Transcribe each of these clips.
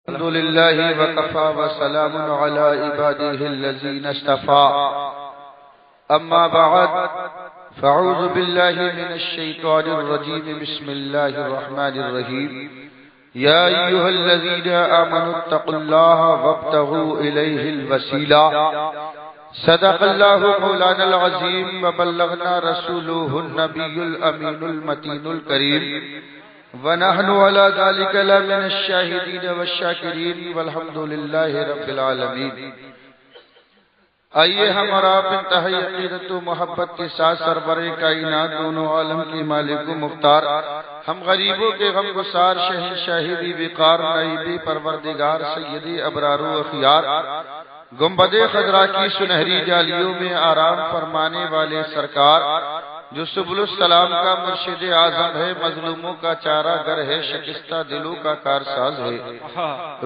الحمد لله وكفى وسلام على عباده الذين اصطفى أما بعد فأعوذ بالله من الشيطان الرجيم بسم الله الرحمن الرحيم يا أيها الذين آمنوا اتقوا الله وابتغوا إليه الوسيلة صدق الله مولانا العظيم وبلغنا رسوله النبي الأمين المتين الكريم ونحن على ذلك لمن الشاهدين والشاكرين والحمد لله رب العالمین۔ آئیے ہم اور آپ انتہائی عقیدت و محبت کے ساتھ سرور کائنات دونوں عالم کی مالک و مختار، ہم غریبوں کے غم گسار، شہنشاہی بی وقار، نائب پروردگار، سید ابرار و اخیار، گنبد خضرا کی سنہری جالیوں میں آرام فرمانے والے سرکار، جو سبل السلام کا مرشد اعظم ہے، مظلوموں کا چارہ گر ہے، شکستہ دلوں کا کارساز ہے،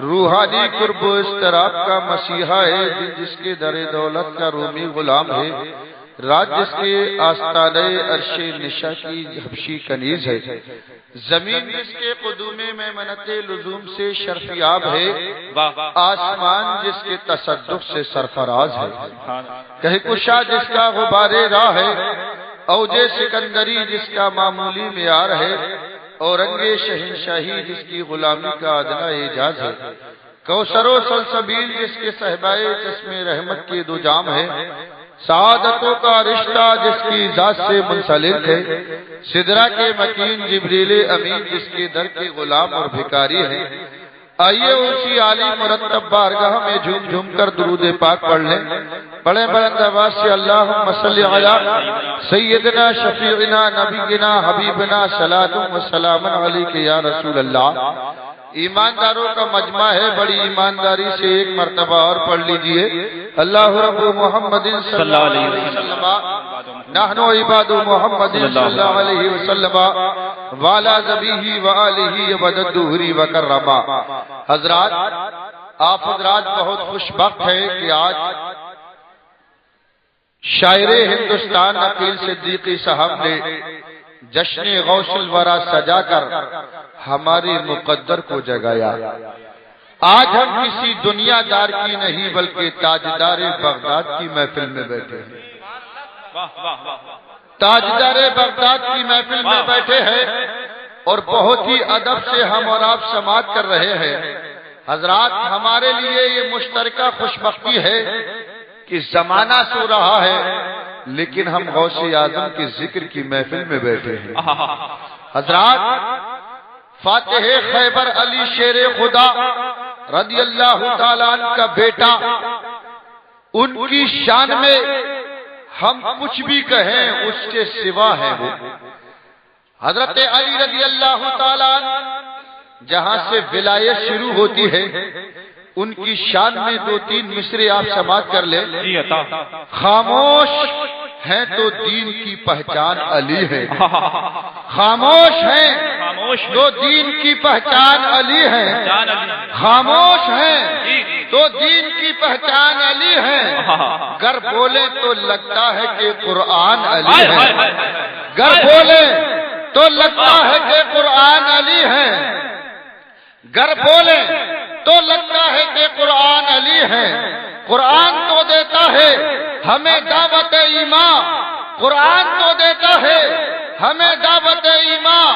روحانی قرب و اضطراب کا مسیحا ہے، جس کے در دولت کا رومی غلام ہے، راج جس کے آستانِ عرش نشا کی حبشی کنیز ہے، زمین جس کے قدوم میں منت لزوم سے شرفیاب ہے، آسمان جس کے تصدق سے سرفراز ہے، کہیں کشا جس کا غبار راہ ہے، اوج سکندری جس کا معمولی معیار ہے، اورنگ شہنشاہی جس کی غلامی کا ادنا اعجاز ہے، کوثر و سلسبیل جس کے صحبائے چشم رحمت کے دو جام ہے، سعادتوں کا رشتہ جس کی ذات سے منسلک ہے، سدرہ کے مکین جبریل امین جس کے در کے غلام اور بھکاری ہے۔ آئیے اسی عالی مرتب بارگاہ میں جھوم جھوم کر درود پاک پڑھ لیں، پڑھیں بلند آواز سے اللہم صلی علی سیدنا شفیعنا نبینا حبیبنا صلاۃ و سلام علیک یا رسول اللہ۔ ایمانداروں کا مجمع ہے، بڑی ایمانداری سے ایک مرتبہ اور پڑھ لیجئے، اللہ رب محمد صلی اللہ علیہ وسلم نحن عباد محمد صلی اللہ علیہ وسلم والا ذبیہ وآلہ وبدد دہری وکرما۔ حضرات، آپ حضرات بہت خوش بخت ہیں کہ آج شاعر ہندوستان عقیل صدیقی صاحب نے جشن غوث الورا سجا کر ہمارے مقدر کو جگایا۔ آج ہم کسی دنیا دار کی نہیں بلکہ تاجدار بغداد کی محفل میں بیٹھے ہیں، تاجدار بغداد کی محفل میں بیٹھے ہیں اور بہت ہی ادب سے ہم اور آپ سماعت کر رہے ہیں۔ حضرات، ہمارے لیے یہ مشترکہ خوشبختی ہے کہ زمانہ سو رہا ہے لیکن ہم غوث اعظم کے ذکر کی محفل میں بیٹھے ہیں۔ حضرات، فاتح خیبر علی شیر خدا رضی اللہ تعالیٰ عنہ کا بیٹا، ان کی شان میں ہم کچھ بھی کہیں اس کے سوا ہے وہ۔ حضرت علی رضی اللہ تعالیٰ عنہ جہاں سے ولایت شروع ہوتی ہے، ان کی شان میں دو تین مصرے آپ سماعت کر لیں۔ خاموش ہیں تو دین کی پہچان علی ہے، خاموش ہیں تو دین کی پہچان علی ہے، خاموش ہیں تو دین کی پہچان علی ہے، گر بولے تو لگتا ہے کہ قرآن علی ہے، گر بولے تو لگتا ہے کہ قرآن علی ہے، گر بولے تو لگتا ہے کہ قرآن علی ہے۔ قرآن تو دیتا ہے ہمیں دعوت ایمان، قرآن تو دیتا ہے ہمیں دعوت ایمان،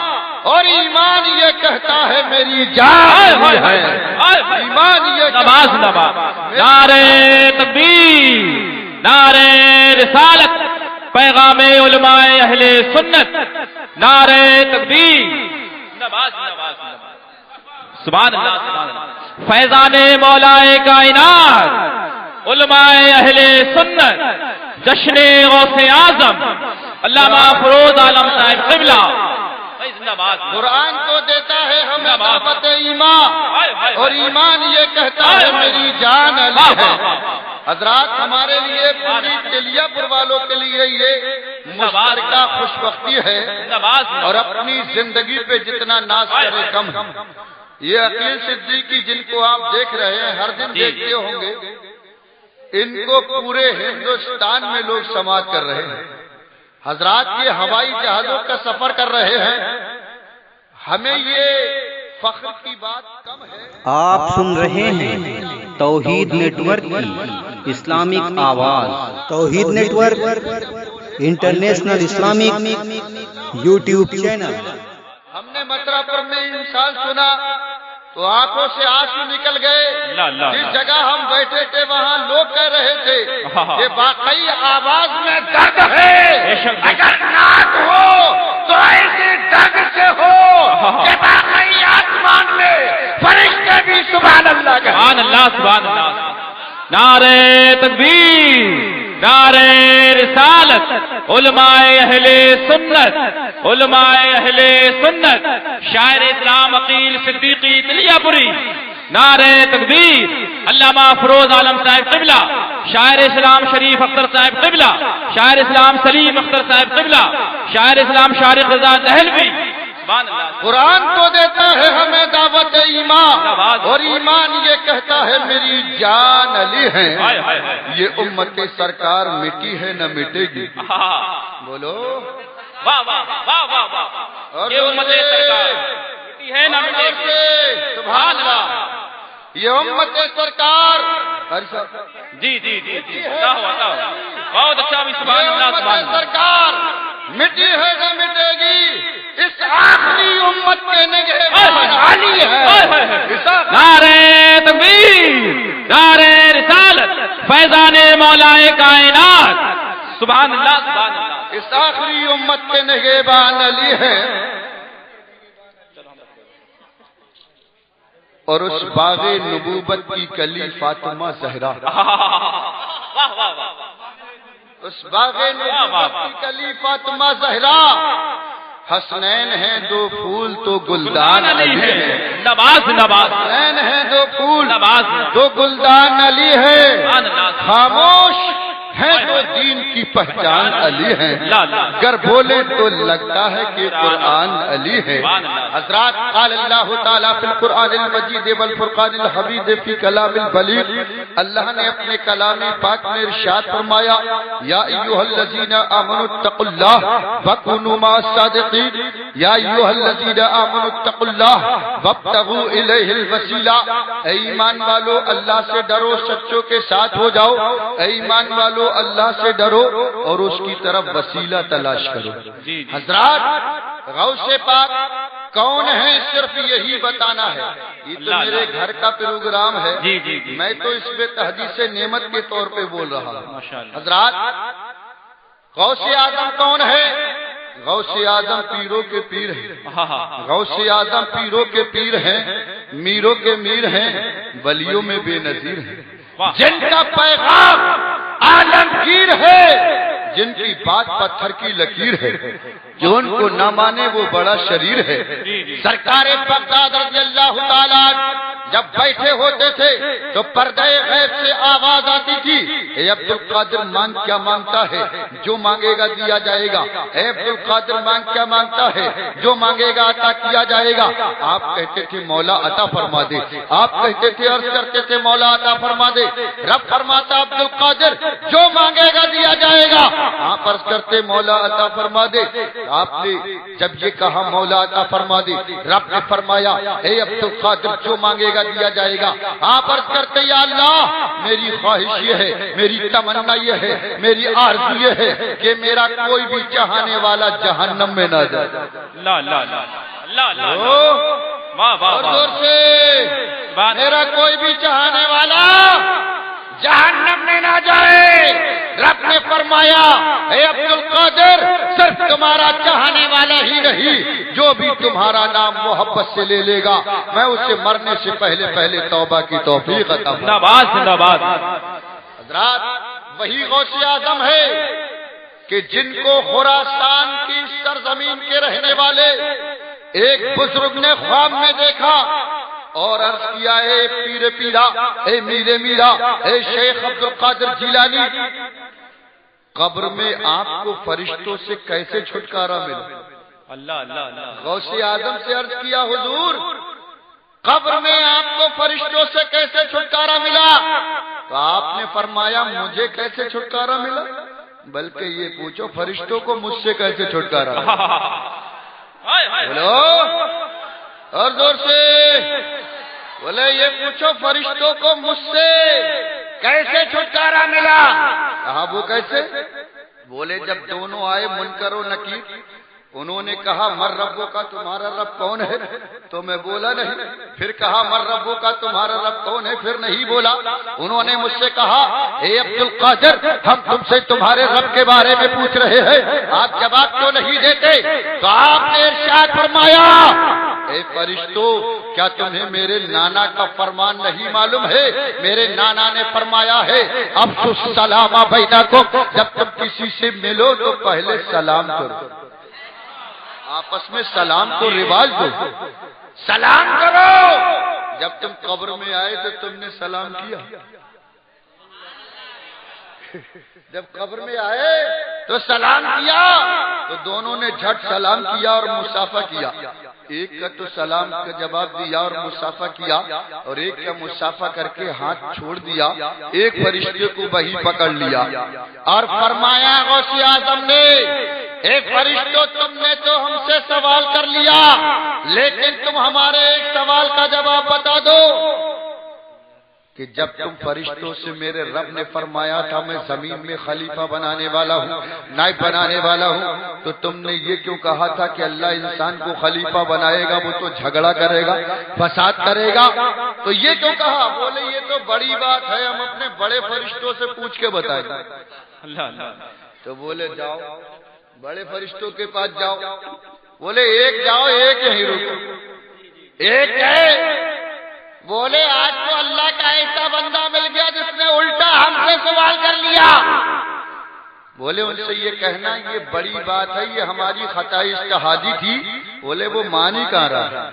اور ایمان یہ کہتا ہے میری جان ہے، ایمان یہ کہتا ہے۔ نعرہ تکبیر، نعرہ رسالت، پیغام علماء اہل سنت، نعرہ تکبیر، سبحان اللہ، سبحان اللہ۔ فیضان مولا کائنات، علماء اہل سنت، جشن غوث اعظم علامہ فروز عالم صاحب قبلہ۔ قرآن تو دیتا ہے ہمیں دعوت ایمان، اور ایمان یہ کہتا ہے میری جان علی ہے۔ حضرات، ہمارے لیے پوری تلیہ پور والوں کے لیے یہ مشترکہ خوشبختی ہے، اور اپنی زندگی پہ جتنا ناز کرے کم ہے۔ یہ عقیل صدیقی جن کو آپ دیکھ رہے ہیں، ہر دن دیکھتے ہوں گے، ان کو پورے ہندوستان میں لوگ سماعت کر رہے ہیں۔ حضرات، یہ ہوائی جہازوں کا سفر کر رہے ہیں، ہمیں یہ فخر کی بات کم ہے۔ آپ سن رہے ہیں توحید نیٹ ورک کی اسلامک آواز۔ Tauheed network international Islamic YouTube channel. ہم نے مترا پر میں انسان سنا تو آنکھوں سے آنسو نکل گئے۔ جس جگہ ہم بیٹھے تھے وہاں لوگ کہہ رہے تھے کہ واقعی آواز میں درد ہے، اگر نعت ہو تو ایسے درد سے ہو کہ واقعی آسمان میں فرشتے بھی سبحان اللہ کہیں۔ سبحان اللہ، سبحان اللہ۔ نعرہ تکبیر، نعرہ رسالت، علماء اہل سنت، علماء اہل سنت، شاعر اسلام عقیل صدیقی تلیہ پوری، نعرہ تکبیر، علامہ فروز عالم صاحب قبلہ، شاعر اسلام شریف اختر صاحب قبلہ، شاعر اسلام سلیم اختر صاحب قبلہ، شاعر اسلام شارق رضا دہلوی۔ قرآن تو دیتا ہے ہمیں دعوت ایمان، اور ایمان یہ کہتا ہے میری جان علی ہے، یہ امت سرکار مٹی ہے نہ مٹے گی۔ بولو واہ واہ واہ واہ واہ، یہ امت سرکار مٹی ہے نہ مٹے گی۔ سبحان اللہ، یہ امت سرکار جی جی جی جی، بہت اچھا بھی، سبحان اللہ، سبحان اللہ۔ سرکار مٹی ہے نہ مٹے گی، اس آخری امت کے نگہبان علی ہے۔ نعرہ تکبیر، نعرہ رسالت، فیضان مولا کائنات، سبحان اللہ، سبحان اللہ۔ اس آخری امت کے نگہبان علی ہے، اور اس باغ نبوت کی کلی فاطمہ زہرا۔ اس باغ نبوت کی کلی فاطمہ زہرا، حسنین ہیں دو پھول تو گلدان علی ہے۔ نواز نواز، حسنین ہیں دو پھول نواز تو گلدان علی ہے، خاموش ہیں تو دین کی پہچان علی ہے، گر بولے تو لگتا ہے کہ قرآن علی ہے۔ حضرات، قال اللہ تعالیٰ فی القرآن المجید والفرقان الحمید فی کلام البلیغ، اللہ نے اپنے کلام پاک میں ارشاد فرمایا، یا ایھا الذین آمنوا اتقوا اللہ وکونوا مع الصادقین، یا ایھا الذین آمنوا اتقوا اللہ وابتغوا الیہ الوسیلہ، اے ایمان والو اللہ سے ڈرو، سچوں کے ساتھ ہو جاؤ، اے ایمان والو اللہ سے ڈرو اور اس کی طرف وسیلہ تلاش کرو۔ حضرات، غوث پاک کون ہے صرف یہی بتانا ہے، یہ تو میرے گھر کا پروگرام ہے، میں تو اس پہ تحدیث نعمت کے طور پہ بول رہا ہوں۔ حضرات، غوث اعظم کون ہے؟ غوث اعظم پیروں کے پیر ہیں، غوث اعظم پیروں کے پیر ہیں، میروں کے میر ہیں، ولیوں میں بے نظیر ہیں، جن کا پیغام عالمگیر ہے، جن کی بات پتھر کی لکیر ہے، جو ان کو نہ مانے وہ بڑا شریر ہے۔ سرکار بغداد رضی اللہ تعالیٰ جب بیٹھے ہوتے تھے تو پردے غیب سے آواز آتی تھی، اے عبد القادر مانگ کیا مانگتا ہے، جو مانگے گا دیا جائے گا، اے عبد القادر مانگ کیا مانگتا ہے، جو مانگے گا عطا کیا جائے گا۔ آپ کہتے تھے مولا عطا فرما دے، آپ کہتے تھے، عرض کرتے تھے مولا عطا فرما دے، رب فرماتا عبد القادر جو مانگے گا دیا جائے گا، آپ عرض کرتے مولا عطا فرما دے۔ آپ نے جب یہ کہا مولا عطا فرما دے، رب نے فرمایا اے عبد القادر جو مانگے گا دیا جائے گا۔ آپ عرض کرتے یا اللہ میری خواہش یہ ہے، میری تمنا یہ ہے، میری آرزو یہ ہے کہ میرا کوئی بھی چاہنے والا جہنم میں نہ جائے۔ لا لا لا لا لا، واہ واہ زور سے، میرا کوئی بھی چاہنے والا جہنم میں نہ جائے۔ رب نے فرمایا اے عبد القادر صرف تمہارا چاہنے والا ہی نہیں، جو بھی تمہارا نام محبت سے لے لے گا میں اسے مرنے سے پہلے پہلے توبہ کی توفیق عطا فرماؤں۔ زندہ زندہ باد۔ حضرات، وہی غوث اعظم ہے کہ جن کو خراسان کی سرزمین کے رہنے والے ایک بزرگ نے خواب میں دیکھا اور عرض کیا اے پیر پیرا، اے میرے میرا، اے شیخ عبد القادر جیلانی، قبر میں آپ کو فرشتوں سے کیسے چھٹکارا ملا؟ اللہ اللہ اللہ۔ غوث اعظم سے عرض کیا حضور قبر میں آپ کو فرشتوں سے کیسے چھٹکارا ملا؟ تو آپ نے فرمایا مجھے کیسے چھٹکارا ملا، بلکہ یہ پوچھو فرشتوں کو مجھ سے کیسے چھٹکارا ملا۔ بولو اور زور سے بولے یہ پوچھو فرشتوں کو مجھ سے کیسے چھٹکارا ملا؟ کہا وہ کیسے؟ بولے جب دونوں آئے منکر و نکیر، انہوں نے کہا من ربوں کا تمہارا رب کون ہے؟ تو میں بولا نہیں. پھر کہا من ربوں کا تمہارا رب کون ہے؟ پھر نہیں بولا. انہوں نے مجھ سے کہا اے عبد القادر ہم تم سے تمہارے رب کے بارے میں پوچھ رہے ہیں، آپ جواب کیوں نہیں دیتے؟ تو آپ نے ارشاد فرمایا اے فرشتوں کیا تمہیں میرے نانا کا فرمان نہیں معلوم ہے؟ میرے نانا نے فرمایا ہے افشوا السلام بینکم، جب تم کسی سے ملو تو پہلے سلام کرو، آپس میں سلام کو رواج دو، سلام کرو. جب تم قبر میں آئے تو تم نے سلام کیا؟ جب قبر میں آئے تو سلام کیا؟ تو دونوں نے جھٹ سلام کیا اور مصافحہ کیا. ایک کا تو سلام کا جواب دیا اور مصافحہ کیا، اور ایک کا مصافحہ کر کے ہاتھ چھوڑ دیا. ایک فرشتے کو وہی پکڑ لیا اور فرمایا غوث اعظم نے اے فرشتوں تم نے تو ہم سے سوال کر لیا، لیکن تم ہمارے ایک سوال کا جواب بتا دو کہ جب تم فرشتوں سے میرے رب نے فرمایا تھا میں زمین میں خلیفہ بنانے والا ہوں، نائب بنانے والا ہوں، تو تم نے یہ کیوں کہا تھا کہ اللہ انسان کو خلیفہ بنائے گا، وہ تو جھگڑا کرے گا، فساد کرے گا، تو یہ کیوں کہا؟ بولے یہ تو بڑی بات ہے، ہم اپنے بڑے فرشتوں سے پوچھ کے بتائیں گے. تو بولے جاؤ بڑے فرشتوں کے پاس جاؤ. بولے ایک جاؤ ایک یہیں رکو. ایک ہے بولے آج تو اللہ کا ایسا بندہ مل گیا جس نے الٹا ہم سے سوال کر لیا. بولے ان سے یہ کہنا یہ بڑی بات ہے، یہ ہماری خطا اجتہادی تھی. بولے وہ مان ہی کہاں رہا.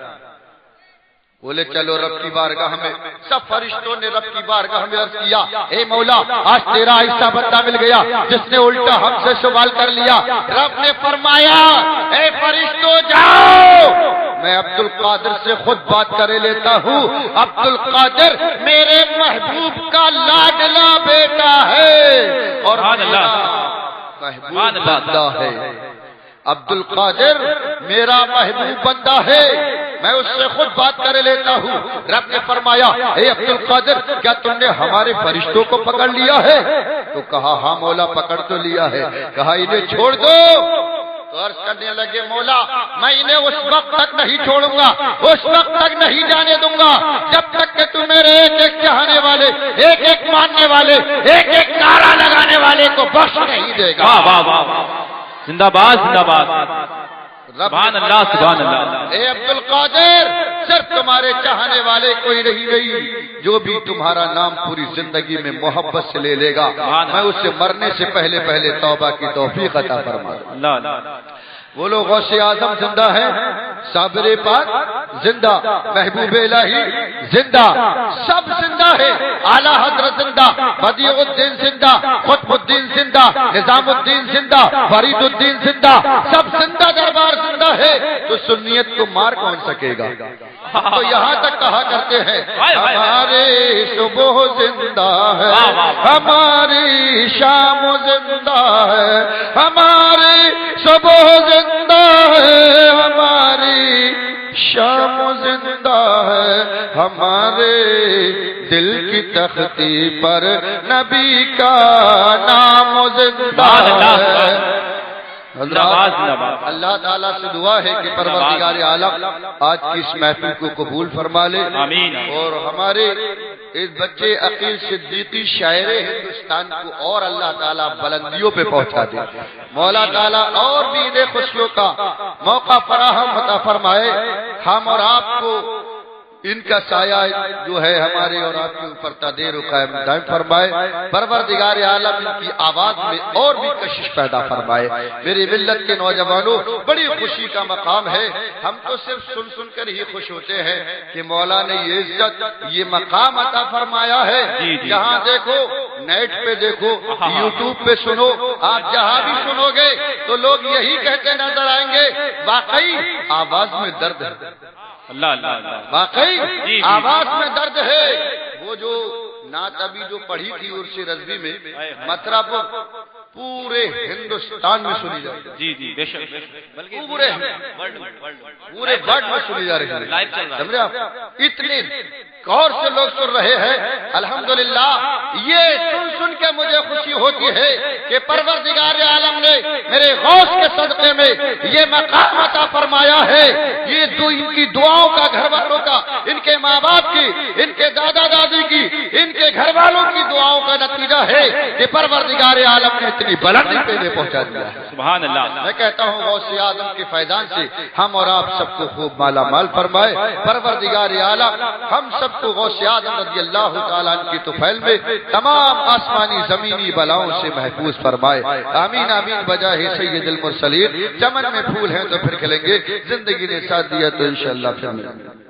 بولے چلو رب کی بارگاہ میں. سب فرشتوں نے رب کی بارگاہ میں عرض کیا اے مولا آج تیرا ایسا بندہ مل گیا جس نے الٹا ہم سے سوال کر لیا. رب نے فرمایا اے فرشتوں جاؤ، میں عبد القادر سے خود بات کر لیتا ہوں. عبد القادر میرے محبوب کا لاڈلا بیٹا ہے اور محبوب بندہ ہے. عبد القادر میرا محبوب بندہ ہے، میں اس سے خود بات کر لیتا ہوں. رب نے فرمایا اے عبد القادر کیا تم نے ہمارے فرشتوں کو پکڑ لیا ہے؟ تو کہا ہاں مولا پکڑ تو لیا ہے. کہا انہیں چھوڑ دو. تو عرض کرنے لگے مولا میں انہیں اس وقت تک نہیں چھوڑوں گا، اس وقت تک نہیں جانے دوں گا جب تک کہ تم میرے ایک ایک چاہنے والے، ایک ایک ماننے والے، ایک ایک نعرہ لگانے والے کو بخش نہیں دے گا. زندہ باد زندہ باد. سبحان اللہ سبحان اللہ. اے عبد القادر صرف تمہارے چاہنے والے کوئی نہیں گئی، جو بھی تمہارا نام پوری زندگی میں محبت سے لے لے گا میں اس سے مرنے سے پہلے پہلے توبہ کی توفیق عطا فرما دوں. بولو غوث اعظم زندہ ہے، صابر پاک زندہ، محبوب الہی زندہ، سب زندہ ہے. اعلیٰ حضرت زندہ، بدیع الدین زندہ، قطب الدین زندہ، نظام الدین زندہ، فرید الدین زندہ، سب زندہ دربار زندہ ہے. تو سنیت کو مار کون سکے گا؟ تو یہاں تک کہا کرتے ہیں ہمارے صبح زندہ ہے، ہماری شام زندہ ہے، ہماری صبح زندہ ہے، ہماری شام زندہ ہے، ہمارے دل کی تختی پر نبی کا نام زندہ ہے. اللہ تعالیٰ سے دعا ہے کہ پروردگار عالم آج کی اس محفل کو قبول فرما لے اور ہمارے اس بچے عقیل صدیقی شاعر ہندوستان کو اور اللہ تعالیٰ بلندیوں پہ پہنچا دے. مولا تعالیٰ اور بھی انہیں خوشیوں کا موقع فراہم عطا فرمائے. ہم اور آپ کو ان کا سایہ جو ہے ہمارے اور آپ کے اوپر تدیر و قائم دائم فرمائے. پروردگار عالم ان کی آواز میں اور بھی کشش پیدا فرمائے. میری ملت کے نوجوانوں بڑی خوشی کا مقام ہے. ہم تو صرف سن سن کر ہی خوش ہوتے ہیں کہ مولا نے یہ عزت یہ مقام عطا فرمایا ہے. جہاں دیکھو نیٹ پہ دیکھو، یوٹیوب پہ سنو، آپ جہاں بھی سنو گے تو لوگ یہی کہتے نظر آئیں گے واقعی آواز میں درد ہے. اللہ اللہ واقعی آواز میں درد ہے. وہ جو نعت ابھی جو پڑھی تھی عرش رضوی میں مطرب پورے ہندوستان میں سنی جا رہی ہے. جی جی بے شک بلکہ پورے ورلڈ میں سنی جا رہی لائیو چل رہا ہے. سمجھے آپ؟ اتنے غور سے لوگ سن رہے ہیں. الحمدللہ یہ سن کے مجھے خوشی ہوتی ہے کہ پروردگار عالم نے میرے غوث کے صدقے میں یہ مقام عطا فرمایا ہے. یہ ان کی دعاؤں کا، گھر والوں کا، ان کے ماں باپ کی، ان کے دادا دادی کی، ان کے گھر والوں کی دعاؤں کا نتیجہ ہے کہ پروردگار عالم نے اتنی بلندی پہ یہ پہنچا دیا ہے. سبحان اللہ. میں کہتا ہوں غوث اعظم کے فیضان سے ہم اور آپ سب کو خوب مالا مال فرمائے. پروردگار عالم ہم سب کو غوث اعظم رضی اللہ تعالیٰ عنہ کی طفیل میں تمام آسمانی زمینی بلاؤں سے محفوظ فرمائے. آمین آمین بجاہ سید المرسلین. چمن میں پھول ہیں تو پھر کھلیں گے، زندگی نے ساتھ دیا تو انشاءاللہ پھر ملیں گے.